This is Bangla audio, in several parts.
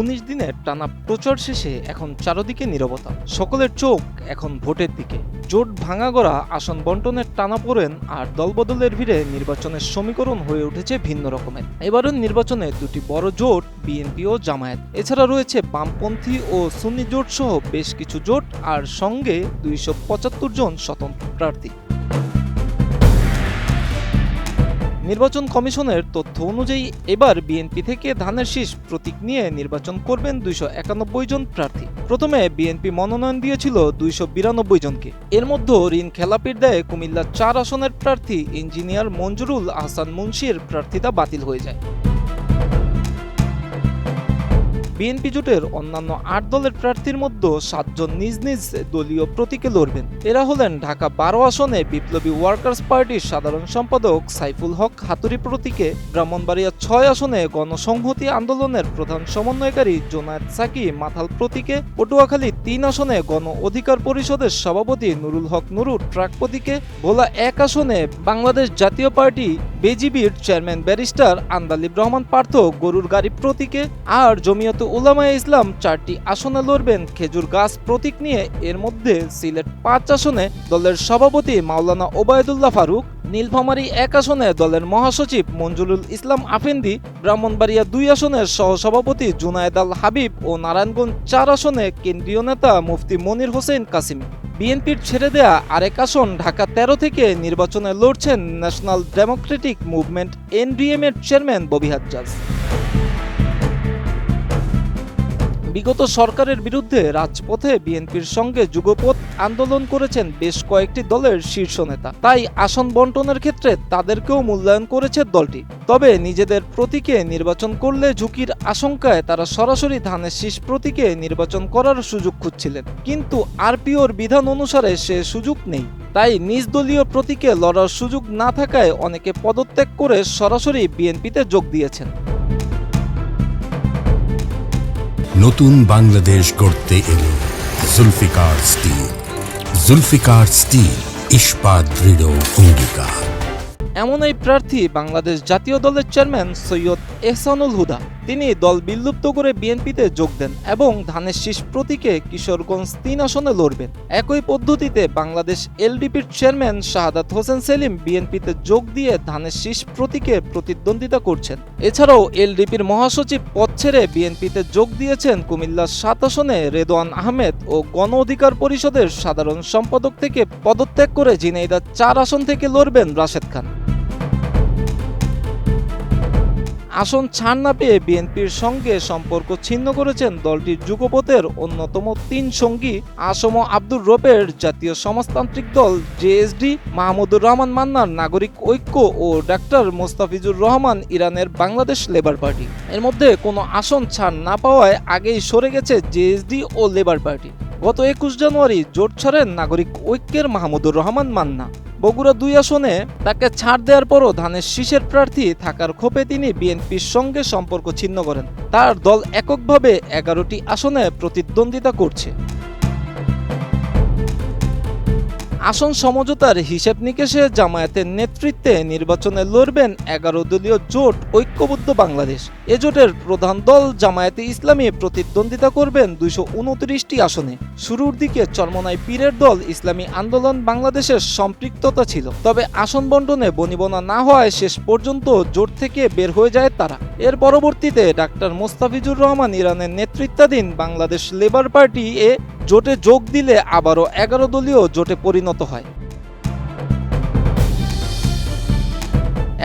19 দিনের টানা প্রচার শেষে এখন চারদিকে নীরবতা। সকলের চোখ এখন ভোটের দিকে। জোট ভাঙাগড়া, আসন বন্টনের টানাপোড়েন আর দলবদলের ভিড়ে নির্বাচনের সমীকরণ হয়ে উঠেছে ভিন্ন রকমের। এবারের নির্বাচনে দুটি বড় জোট, বিএনপি ও জামায়াত। এছাড়া রয়েছে বামপন্থী ও সুন্নি জোট সহ বেশ কিছু জোট, আর সঙ্গে 275 জন স্বতন্ত্র প্রার্থী। নির্বাচন কমিশনের তথ্য অনুযায়ী এবার বিএনপি থেকে ধানের শীষ প্রতীক নিয়ে নির্বাচন করবেন 291 জন প্রার্থী। প্রথমে বিএনপি মনোনয়ন দিয়েছিল 292 জনকে। এর মধ্যে ঋণ খেলাপির দায়ে কুমিল্লা 4 আসনের প্রার্থী ইঞ্জিনিয়ার মঞ্জুরুল আহসান মুন্সির প্রার্থিতা বাতিল হয়ে যায়। বিএনপি জোটের অন্যান্য 8 দলের প্রার্থীর মধ্যে 7 জন নিজ নিজ দলীয় প্রতীকে লড়বেন। এরা হলেন ঢাকা 12 আসনে বিপ্লবী ওয়ার্কার্স পার্টির সাধারণ সম্পাদক সাইফুল হক হাতুড়ি প্রতীকে, ব্রাহ্মণবাড়িয়া 6 আসনে গণসংহতি আন্দোলনের প্রধান সমন্বয়কারী জোনায়েদ সাকি মাথাল প্রতীকে, পটুয়াখালী 3 আসনে গণ অধিকার পরিষদের সভাপতি নুরুল হক নুরু ট্রাক প্রতীকে, ভোলা 1 আসনে বাংলাদেশ জাতীয় পার্টি বিজিবির চেয়ারম্যান ব্যারিস্টার আন্দালিব রহমান পার্থ গরুর গাড়ি প্রতীকে, আর জমিয়ত উলামায়ে ইসলাম 4টি আসনে লড়বেন খেজুর গাছ প্রতীক নিয়ে। এর মধ্যে সিলেট 5 আসনে দলের সভাপতি মাওলানা ওবায়দুল্লাহ ফারুক, নীলফামারী 1 আসনে দলের মহাসচিব মঞ্জুরুল ইসলাম আফেন্দি, ব্রাহ্মণবাড়িয়া 2 আসনের সহসভাপতি জুনায়েদ আল হাবিব ও নারায়ণগঞ্জ 4 আসনে কেন্দ্রীয় নেতা মুফতি মনির হোসেন কাসিমি। বিএনপির ছেড়ে দেয়া আরেক আসন ঢাকা 13 থেকে নির্বাচনে লড়ছেন ন্যাশনাল ডেমোক্রেটিক মুভমেন্ট এনডিএম এর চেয়ারম্যান ববি হাজ্জাজ। বিগত সরকারের বিরুদ্ধে রাজপথে বিএনপির সঙ্গে যুগপৎ আন্দোলন করেছেন বেশ কয়েকটি দলের শীর্ষ নেতা, তাই আসন বন্টনের ক্ষেত্রে তাদেরকেও মূল্যায়ন করেছে দলটি। তবে নিজেদের প্রতীকে নির্বাচন করলে ঝুঁকির আশঙ্কায় তারা সরাসরি ধানের শীষ প্রতীকে নির্বাচন করার সুযোগ খুঁজছিলেন, কিন্তু আরপিওর বিধান অনুসারে সে সুযোগ নেই। তাই নিজ দলীয় প্রতীকে লড়ার সুযোগ না থাকায় অনেকে পদত্যাগ করে সরাসরি বিএনপিতে যোগ দিয়েছেন। নতুন বাংলাদেশ গড়তে এলো জুলফিকার স্টিল। জুলফিকার স্টিল, ইস্পাত দৃঢ় অঙ্গীকার। এমন এই প্রার্থী বাংলাদেশ জাতীয় দলের চেয়ারম্যান সৈয়দ এহসানুল হুদা। তিনি দল বিলুপ্ত করে বিএনপিতে যোগ দেন এবং ধানের শীষ প্রতীকে কিশোরগঞ্জ 3 আসনে লড়বেন। একই পদ্ধতিতে বাংলাদেশ এলডিপির চেয়ারম্যান শাহাদাত হোসেন সেলিম বিএনপিতে যোগ দিয়ে ধানের শীষ প্রতীকে প্রতিদ্বন্দ্বিতা করছেন। এছাড়াও এলডিপির মহাসচিব পদ ছেড়ে বিএনপিতে যোগ দিয়েছেন কুমিল্লার 7 আসনে রেদওয়ান আহমেদ ও গণ অধিকার পরিষদের সাধারণ সম্পাদক থেকে পদত্যাগ করে ঝিনাইদহ 4 আসন থেকে লড়বেন রাশেদ খান। আসন ছাড় না পেয়ে বিএনপির সঙ্গে সম্পর্ক ছিন্ন করেছেন দলটির যুগপথের অন্যতম 3 সঙ্গী আসম আব্দুর রবের জাতীয় সমাজতান্ত্রিক দল জেএসডি, মাহমুদুর রহমান মান্নার নাগরিক ঐক্য ও ডাক্তার মোস্তাফিজুর রহমান ইরানের বাংলাদেশ লেবার পার্টি। এর মধ্যে কোনো আসন ছাড় না পাওয়ায় আগেই সরে গেছে জেএসডি ও লেবার পার্টি। গত 21 জানুয়ারি জোট ছাড়েন নাগরিক ঐক্যের মাহমুদুর রহমান মান্না। বগুড়া 2 আসনে তাকে ছাড় দেওয়ার পরও ধানের শীষের প্রার্থী থাকার ক্ষোভে তিনি বিএনপির সঙ্গে সম্পর্ক ছিন্ন করেন। তার দল এককভাবে 11টি আসনে প্রতিদ্বন্দ্বিতা করছে। আসন সমঝোতার হিসেব নিকেশে জামায়াতের নেতৃত্বে নির্বাচনে লড়বেন 11 দলীয় জোট ঐক্যবদ্ধ বাংলাদেশ। এ জোটের প্রধান দল জামায়াতে ইসলামী প্রতিদ্বন্দ্বিতা করবেন 229টি আসনে। শুরুর দিকে চরমনাই পীরের দল ইসলামী আন্দোলন বাংলাদেশের সম্পৃক্ততা ছিল, তবে আসন বন্টনে বনিবনা না হওয়ায় শেষ পর্যন্ত জোট থেকে বের হয়ে যায় তারা। এর পরবর্তীতে ডাক্তার মোস্তাফিজুর রহমান ইরানের নেতৃত্বাধীন বাংলাদেশ লেবার পার্টি এ জোটে যোগ দিলে আবারও 11 দলীয় জোটে পরিণত হয়।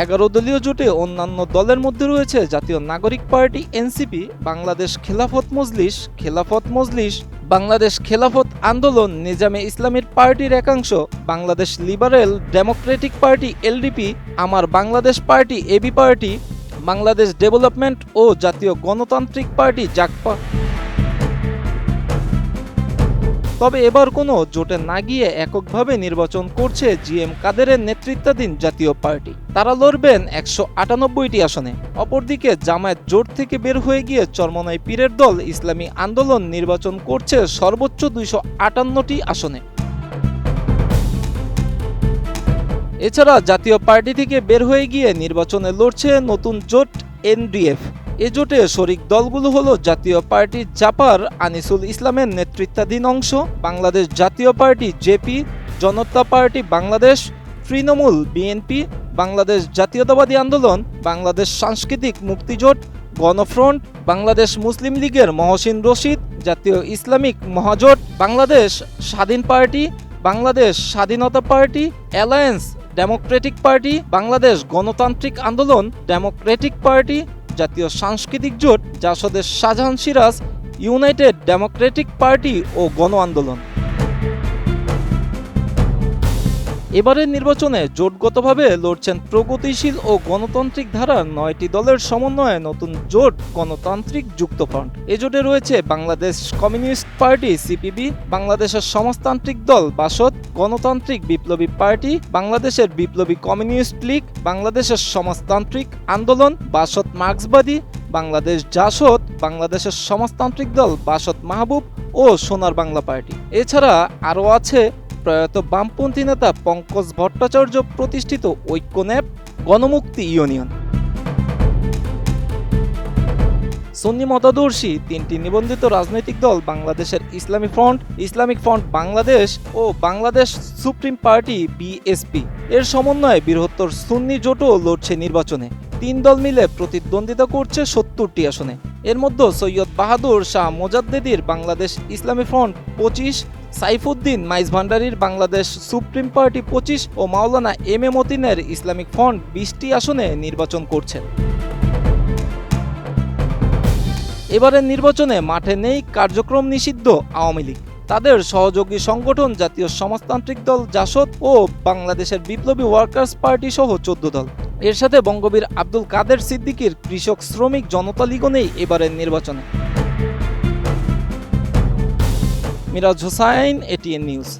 11 দলীয় জোটে অন্যান্য দলের মধ্যে রয়েছে জাতীয় নাগরিক পার্টি এনসিপি, বাংলাদেশ খেলাফত মজলিস, বাংলাদেশ খেলাফত আন্দোলন, নিজামে ইসলামীর পার্টির একাংশ, Bangladesh liberal democratic party LDP, আমার Bangladesh party AB party, Bangladesh development ও জাতীয় গণতান্ত্রিক পার্টি জাগপা। তবে এবার কোনো জোটে না গিয়ে এককভাবে নির্বাচন করছে জিএম কাদেরের নেতৃত্বাধীন জাতীয় পার্টি। তারা লড়বেন 198টি আসনে। অপরদিকে জামায়াত জোট থেকে বের হয়ে গিয়ে চরমনাই পীরের দল ইসলামী আন্দোলন নির্বাচন করছে সর্বোচ্চ 258টি আসনে। এছাড়া জাতীয় পার্টি থেকে বের হয়ে গিয়ে নির্বাচনে লড়ছে নতুন জোট এনডিএফ। এ জোটে শরিক দলগুলো হলো জাতীয় পার্টি জাপার আনিসুল ইসলামের নেতৃত্বাধীন অংশ, বাংলাদেশ জাতীয় পার্টি জেপি, জনতা পার্টি বাংলাদেশ, তৃণমূল বিএনপি, বাংলাদেশ জাতীয়তাবাদী আন্দোলন, বাংলাদেশ সাংস্কৃতিক মুক্তিজোট, গণফ্রন্ট, বাংলাদেশ মুসলিম লীগের মহসিন রশিদ, জাতীয় ইসলামিক মহাজোট, বাংলাদেশ স্বাধীন পার্টি, বাংলাদেশ স্বাধীনতা party, alliance democratic party, Bangladesh গণতান্ত্রিক আন্দোলন ডেমোক্রেটিক পার্টি, জাতীয় সাংস্কৃতিক জোট, জাসদের Shahjahan Siraj, united democratic party ও গণ আন্দোলন। এবারের নির্বাচনে জোটগতভাবে লড়ছেন প্রগতিশীল ও গণতান্ত্রিক ধারার 9টি দলের সমন্বয়ে নতুন জোট গণতান্ত্রিক যুক্তফ্রন্ট। এ জোটে রয়েছে বাংলাদেশ কমিউনিস্ট পার্টি সিপিবি, বাংলাদেশের সমাজতান্ত্রিক দল বাসদ, গণতান্ত্রিক বিপ্লবী পার্টি, বাংলাদেশের বিপ্লবী কমিউনিস্ট লীগ, বাংলাদেশের সমাজতান্ত্রিক আন্দোলন বাসদ মার্ক্সবাদী, বাংলাদেশ জাসদ, বাংলাদেশের সমাজতান্ত্রিক দল বাসদ মাহবুব ও সোনার বাংলা পার্টি। এছাড়া আরও আছে প্রয়াত বামপন্থী নেতা পঙ্কজ ভট্টাচার্য প্রতিষ্ঠিত ঐক্যন্যাপ, গণমুক্তি ইউনিয়ন। সুন্নি মতাদর্শী 3টি নিবন্ধিত রাজনৈতিক দল বাংলাদেশের ইসলামিক ফ্রন্ট বাংলাদেশ ও বাংলাদেশ সুপ্রিম পার্টি বিএসপি এর সমন্বয়ে বৃহত্তর সুন্নি জোটও লড়ছে নির্বাচনে। 3 দল মিলে প্রতিদ্বন্দ্বিতা করছে 70টি আসনে। এর মধ্যে সৈয়দ বাহাদুর শাহ মোজাদ্দেদির বাংলাদেশ ইসলামী ফ্রন্ট 25, সাইফুদ্দিন মাইজভান্ডারির বাংলাদেশ সুপ্রিম পার্টি 25 ও মাওলানা এম এ মতিনের ইসলামিক ফ্রন্ট 20টি আসনে নির্বাচন করছেন। এবারের নির্বাচনে মাঠে নেই কার্যক্রম নিষিদ্ধ আওয়ামী লীগ, তাদের সহযোগী সংগঠন জাতীয় সমাজতান্ত্রিক দল জাসদ ও বাংলাদেশের বিপ্লবী ওয়ার্কার্স পার্টি সহ 14 দল। এর সাথে বঙ্গবীর আব্দুল কাদের সিদ্দিকীর কৃষক শ্রমিক জনতা লীগও নেই এবারের নির্বাচনে। Miraj Hossain, ATN news.